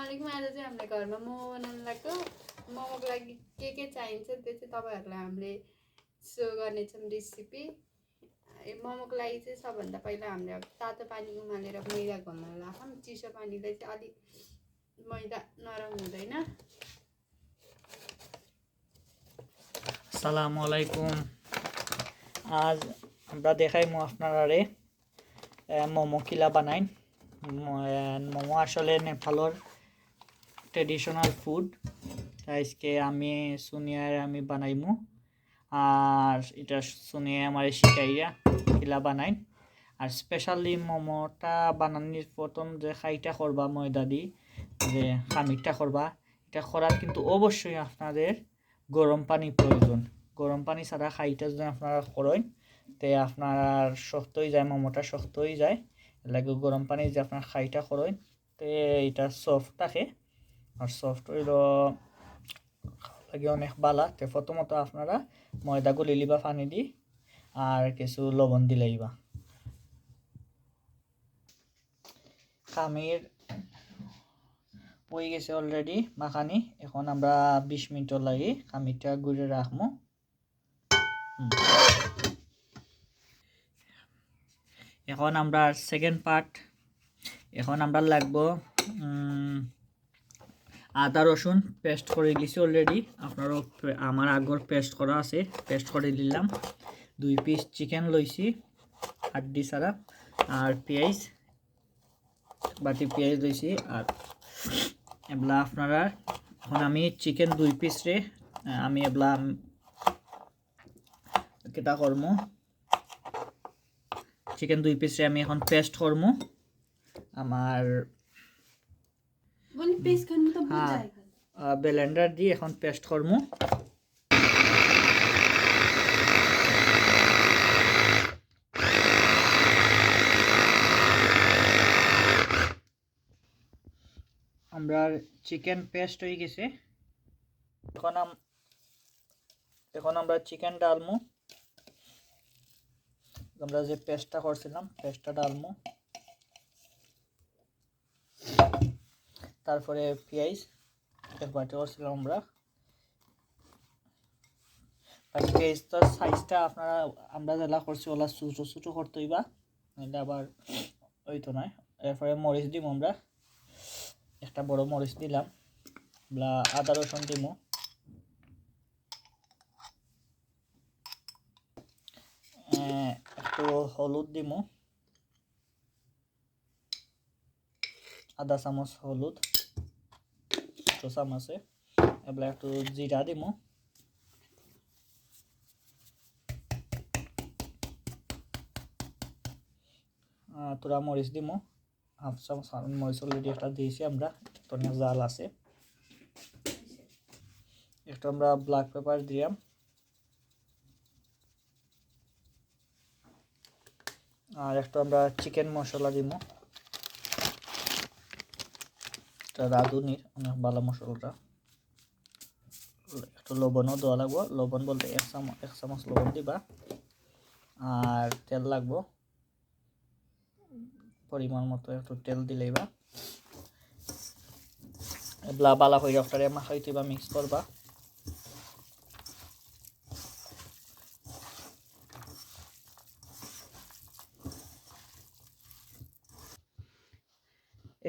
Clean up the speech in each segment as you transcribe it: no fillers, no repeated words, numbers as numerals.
अस्सलामुअलैकुम। आज चाहिँ हामीले घरमा मोमो बनाउन लाग्यो। मोमोको लागि के चाहिन्छ त्यो चाहिँ तपाईहरुलाई हामीले सो गर्नेछौं रेसिपी। मोमोको लागि चाहिँ सबभन्दा पहिला हामीले तातो पानी उमालेर मैदा घोल्न लाग्छौं। चिसो पानीले चाहिँ अलि मैदा नरम हुँदैन। আসসালামুআলাইকুম। আজ আমরা দেখাইমু আপনারারে মোমো কিলা বানাইন। মোমো আসলে নেপালের ট্রেডিশনাল ফুড। আজকে আমি সুনিয়ার আমি বানাইমু আর এটা সুনিয়া আমার শিখাইয়া কিলা বানাইন। আর স্পেশালি মোমোটা বানানোর প্রথম যে খাইটা করবা ময়দা দি যে খামিরটা করবা, এটা করার কিন্তু অবশ্যই আপনাদের গরম পানি প্রয়োজন। গরম পানি ছাড়া খাইটা যদি আপনারা করেন তে আপনার শক্ত হয়ে যায়, মোমোটা শক্ত হয়ে যায়। লাগে গরম পানি যে আপনার খাইটা করেন তে এটা সফট থাকে আর সফট হইল লাগে অনেক বালা। তে প্রথমত আপনারা ময়দা গুলি লিবা পানি দি আর কিছু লবণ দিলাইবা। খামির হয়ে গেছে অলরেডি মাখানি। এখন আমরা 20 মিনিট লাগি খামিরটা গুড়ে রাখবো। এখন আমরা সেকেন্ড পার্ট, এখন আমরা লাগবো আদা রসুন পেস্ট করে দিয়েছি অলরেডি। আপনারও আমার আগর পেস্ট করা আছে, পেস্ট করে দিলাম। 2 পিস চিকেন লইছি হাড্ডি ছাড়া, আর পেঁয়াজ বাটি পেঁয়াজ লইছি। আর এবলা আপনারা এখন আমি চিকেন 2 পিস রে আমি এবলা কেটা করবো, চিকেন 2 পিস রে আমি এখন পেস্ট করবো। আমার ব্লেন্ডার দিয়ে এখন পেস্ট করবো। আমরা চিকেন পেস্ট হয়ে গেছে। এখন আমরা চিকেন ডালমু। আমরা যে পেস্টটা করছিলাম পেস্টটা ডালমু। তারপরে পেঁয়াজ বাটি করছিলাম আমরা। পেঁয়াজটার সাইজটা আপনারা আমরা যেটা করছি ওলা ছোটো ছোটো করতে হইবা, এটা আবার ওই তো নয়। এরপরে মরিচ দিব, আমরা একটা বড় মরিচ দিলাম। আদা রসুন দিব, একটু হলুদ দিব, আধা চামচ হলুদ ছোটো চামচে। এবার একটু জিরা দিব, তোরা মরিচ দিব, হাফ চামচ মরিচ অলরেডি একটা দিয়েছি আমরা, অনেক জাল আছে। একটু আমরা ব্ল্যাক পেপার দিলাম, আর একটু আমরা চিকেন মশলা দিব। রাঁধুনির অনেক ভালো মশলাটা। একটু লবণও দেওয়া লাগবো। লবণ বলতে 1 চামচ লবণ দিবা। আর তেল লাগবো পরিমাণ মতো, একটু তেল দিলেইবা। এবলা বালা হয়ে আপনারে মাখাইতেবা, মিক্স করবা।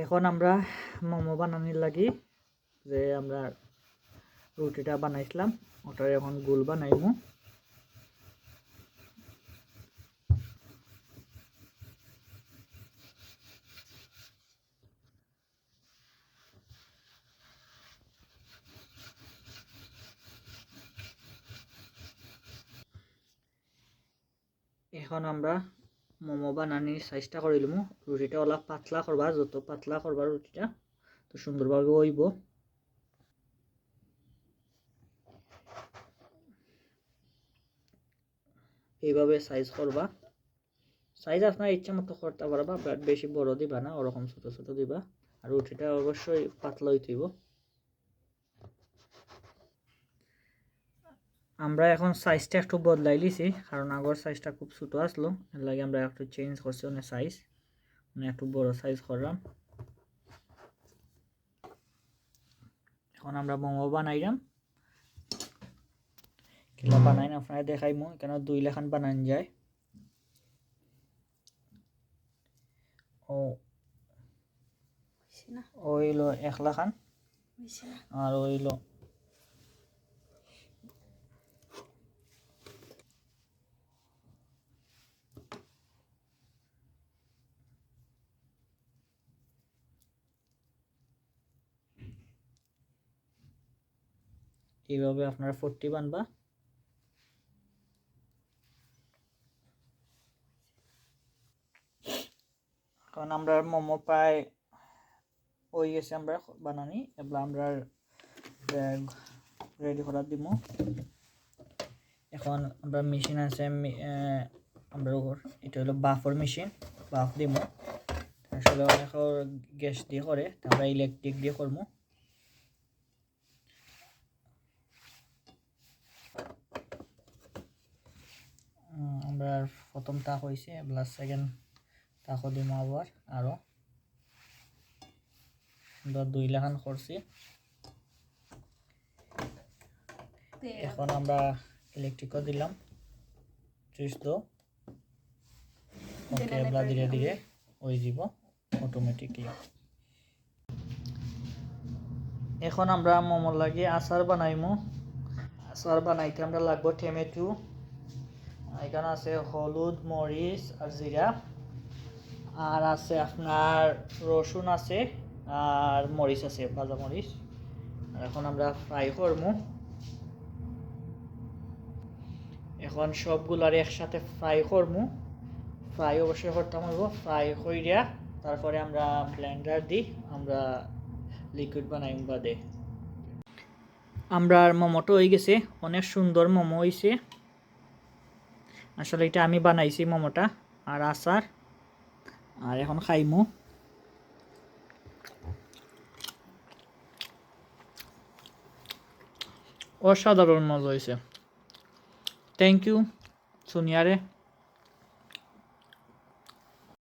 এখন আমরা মোমো বানানোর লাগি যে আমরা রুটিটা বানাইছিলাম ওটার এখন গোল বানাইমু। এখন আমরা মোমো বানানির সাইজটা করে দিলাম। রুটিটা ওলা পাতলা করবা, যত পাতলা করবা রুটিটা তো সুন্দরভাবে হইব। এইভাবে সাইজ করবা। সাইজ আপনার ইচ্ছা মতো করতে পারবা, বাট বেশি বড় দিবা না, ওরকম ছোট ছোট দিবা। আর রুটিটা অবশ্যই পাতলা হইতে হইব। আমরা এখন সাইজটা একটু বদলাই লিছি, কারণ আগর সাইজটা খুব ছোট আসলো, এর লাগে আমরা একটু চেঞ্জ করছি অনেক সাইজ, মানে একটু বড় সাইজ করলাম। এখন আমরা মোমো বানাইলাম কিলা বানাই আপনারা দেখাইমু এখানে 2 লেখান বানান যায় ও ওইলো 1 লেখান আর ওইলো এইভাবে আপনারা 40 বানবা কারণ আমরা মোমো প্রায় হয়ে গেছে আমরা বানানি এবার আমরা রেডি করা দিব এখন আমরা মেশিন আছে আমরা এটা হলো বাফার মেশিন বাফ দিব আসলে অনেক গ্যাস দিয়ে করে আমরা ইলেকট্রিক দিয়ে করবো আমরা প্রথম তাক হয়েছে প্লাস সেকেন্ড তাকও দিব আবার আরো আমরা 2 লাখান করছি এখন আমরা ইলেকট্রিকও দিলাম সুইচ দাও ওকে এবার ধীরে ধীরে হয়ে যাব অটোমেটিকলি এখন আমরা মোমো লাগি আচার বানাইমু আচার বানাইতে আমরা লাগবো টমেটো এখানে আছে হলুদ মরিচ আর জিরা আর আছে আপনার রসুন আছে আর মরিচ আছে ভাজা মরিচ আর এখন আমরা ফ্রাই করব এখন সবগুলার একসাথে ফ্রাই করব ফ্রাই অবশ্যই করতে হবে ফ্রাই কইরা তারপরে আমরা ব্লেন্ডার দিই আমরা লিকুইড বানাইম বাদে আমরা মোমোটো হয়ে গেছে অনেক সুন্দর মোমো হইছে আসলে এটা আমি বানাইছি মোমোটা আর আচার আর এখন খাইমু অসাধারণ মজা হয়েছে থ্যাংক ইউ সোনিয়ারে